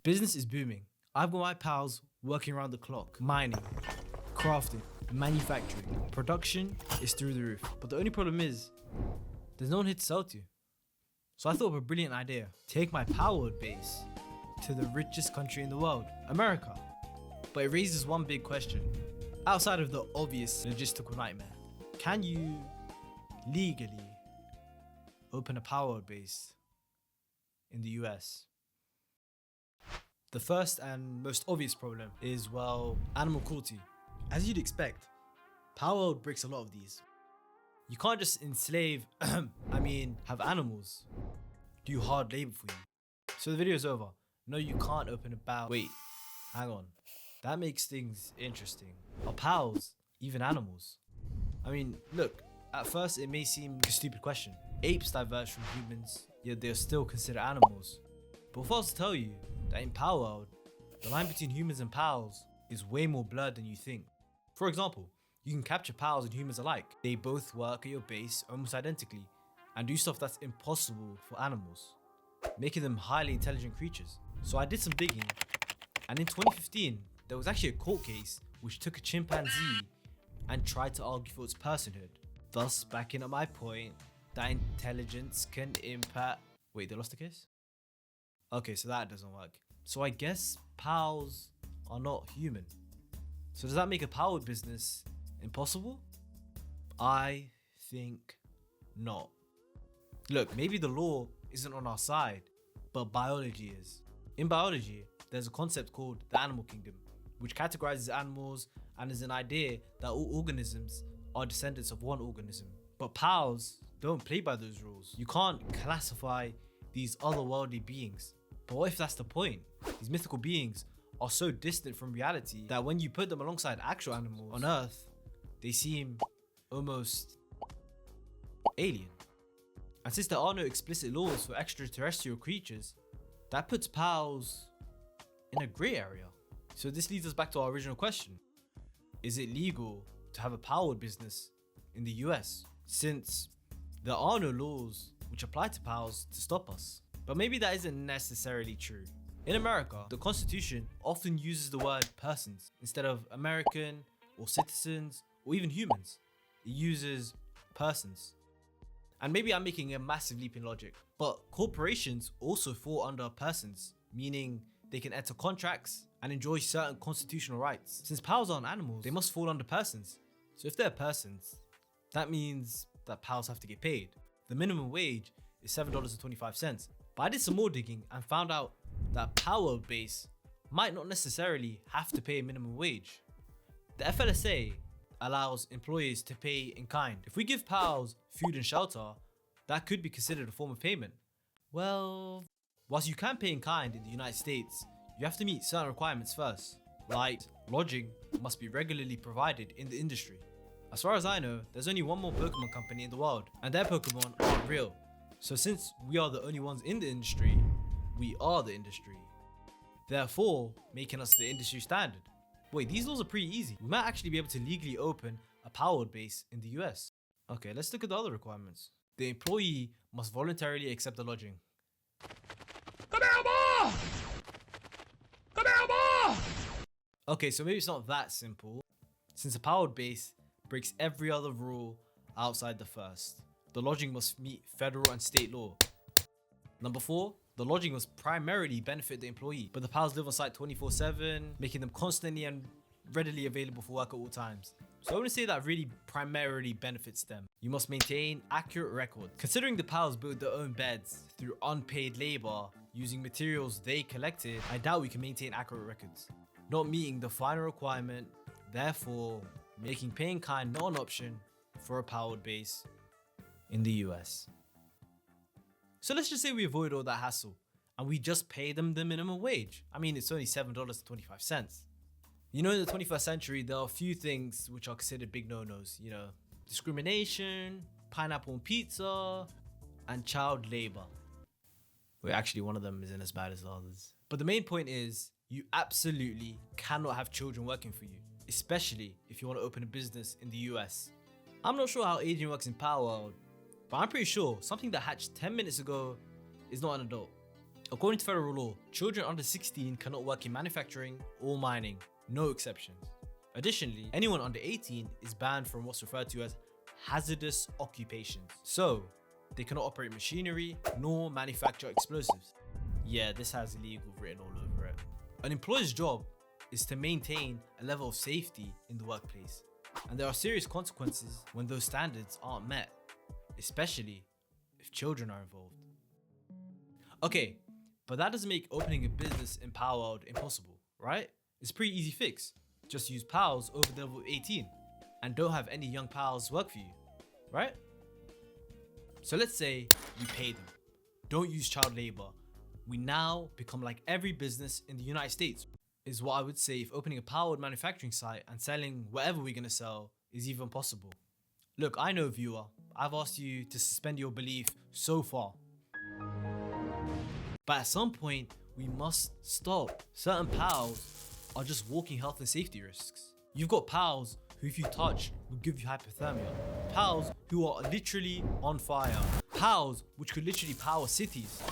Business is booming. I've got my pals working around the clock, mining, crafting, manufacturing. Production is through the roof. But the only problem is, there's no one here to sell to. So I thought of a brilliant idea. Take my Palworld base to the richest country in the world, America. But it raises one big question. Outside of the obvious logistical nightmare, can you legally open a Palworld base in the US? The first and most obvious problem is, well, animal cruelty. As you'd expect, Palworld breaks a lot of these. You can't just enslave, have animals do hard labor for you. So the video's over. No, you can't open a Wait, hang on. That makes things interesting. Are pals even animals? Look, at first it may seem like a stupid question. Apes diverge from humans, yet they're still considered animals. But if I was to tell you that in Palworld, the line between humans and pals is way more blurred than you think. For example, you can capture pals and humans alike. They both work at your base almost identically and do stuff that's impossible for animals, making them highly intelligent creatures. So I did some digging, and in 2015, there was actually a court case which took a chimpanzee and tried to argue for its personhood, thus backing up my point that intelligence can impact... Wait, they lost the case? Okay, so that doesn't work. So I guess pals are not human. So does that make a Palworld business impossible? I think not. Look, maybe the law isn't on our side, but biology is. In biology, there's a concept called the animal kingdom, which categorizes animals and is an idea that all organisms are descendants of one organism. But pals don't play by those rules. You can't classify these otherworldly beings. But what if that's the point? These mythical beings are so distant from reality that when you put them alongside actual animals on Earth, they seem almost alien. And since there are no explicit laws for extraterrestrial creatures, that puts pals in a grey area. So this leads us back to our original question. Is it legal to have a Palworld business in the US? Since there are no laws which apply to pals to stop us. But maybe that isn't necessarily true. In America, the Constitution often uses the word persons instead of American or citizens or even humans. It uses persons. And maybe I'm making a massive leap in logic, but corporations also fall under persons, meaning they can enter contracts and enjoy certain constitutional rights. Since pals aren't animals, they must fall under persons. So if they're persons, that means that pals have to get paid. The minimum wage is $7.25. But I did some more digging and found out that Palworld base might not necessarily have to pay a minimum wage. The FLSA allows employees to pay in kind. If we give pals food and shelter, that could be considered a form of payment. Well, whilst you can pay in kind in the United States, you have to meet certain requirements first, like lodging must be regularly provided in the industry. As far as I know, there's only one more Pokemon company in the world, and their Pokemon aren't real. So since we are the only ones in the industry, we are the industry, therefore making us the industry standard. Wait, these laws are pretty easy. We might actually be able to legally open a Palworld base in the US. Okay, let's look at the other requirements. The employee must voluntarily accept the lodging. Okay, so maybe it's not that simple, since a Palworld base breaks every other rule outside the first. The lodging must meet federal and state law. Number 4, the lodging must primarily benefit the employee, but the pals live on site 24/7, making them constantly and readily available for work at all times. So I wouldn't say that really primarily benefits them. You must maintain accurate records. Considering the pals build their own beds through unpaid labor using materials they collected, I doubt we can maintain accurate records. Not meeting the final requirement, therefore making paying kind not an option for a Palworld base in the US. So let's just say we avoid all that hassle and we just pay them the minimum wage. It's only $7.25. In the 21st century, there are a few things which are considered big no-nos. Discrimination, pineapple on pizza, and child labor. Wait, actually one of them isn't as bad as the others. But the main point is, you absolutely cannot have children working for you, especially if you want to open a business in the US. I'm not sure how aging works in Palworld, but I'm pretty sure something that hatched 10 minutes ago is not an adult. According to federal law, children under 16 cannot work in manufacturing or mining, no exceptions. Additionally, anyone under 18 is banned from what's referred to as hazardous occupations. So, they cannot operate machinery nor manufacture explosives. Yeah, this has illegal written all over it. An employer's job is to maintain a level of safety in the workplace, and there are serious consequences when those standards aren't met, especially if children are involved. Okay, but that doesn't make opening a business in Palworld impossible, right? It's a pretty easy fix. Just use pals over the level of 18 and don't have any young pals work for you, right? So let's say you pay them. Don't use child labor. We now become like every business in the United States, is what I would say if opening a Palworld manufacturing site and selling whatever we're gonna sell is even possible. Look, I know, viewer, I've asked you to suspend your belief so far. But at some point, we must stop. Certain pals are just walking health and safety risks. You've got pals who, if you touch, will give you hypothermia. Pals who are literally on fire. Pals which could literally power cities.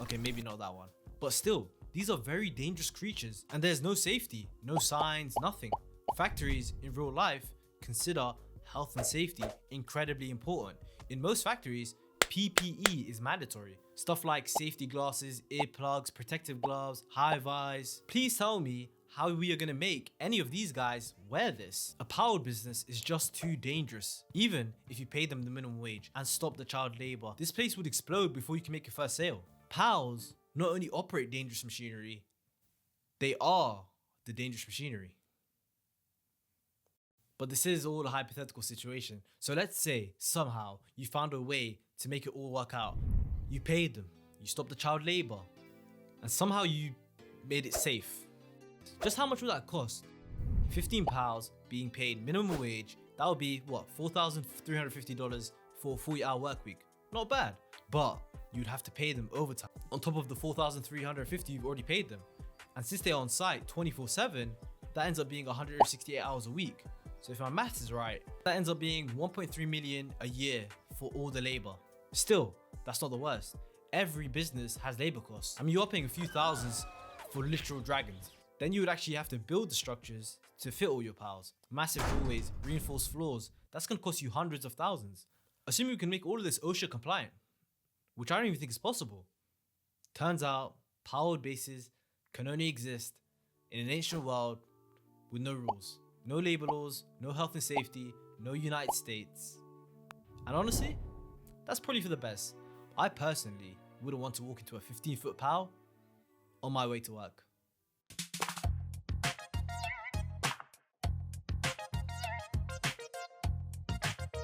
Okay, maybe not that one. But still, these are very dangerous creatures and there's no safety, no signs, nothing. Factories in real life consider health and safety incredibly important. In most factories, PPE is mandatory. Stuff like safety glasses, earplugs, protective gloves, high-vis. Please tell me how we are gonna make any of these guys wear this. A Palworld business is just too dangerous. Even if you pay them the minimum wage and stop the child labor, this place would explode before you can make your first sale. Pals not only operate dangerous machinery, they are the dangerous machinery. But this is all a hypothetical situation. So let's say somehow you found a way to make it all work out. You paid them, you stopped the child labor, and somehow you made it safe. Just how much would that cost? 15 pals being paid minimum wage, that would be what, $4,350 for a 40-hour work week. Not bad, but you'd have to pay them overtime on top of the $4,350 you've already paid them. And since they're on site 24/7, that ends up being 168 hours a week. So if my maths is right, that ends up being 1.3 million a year for all the labor. Still, that's not the worst. Every business has labor costs. I mean, you're paying a few thousands for literal dragons. Then you would actually have to build the structures to fit all your pals. Massive doorways, reinforced floors. That's gonna cost you hundreds of thousands. Assuming we can make all of this OSHA compliant, which I don't even think is possible. Turns out, Palworld bases can only exist in an ancient world with no rules. No labor laws, no health and safety, no United States. And honestly, that's probably for the best. I personally wouldn't want to walk into a 15-foot pal on my way to work.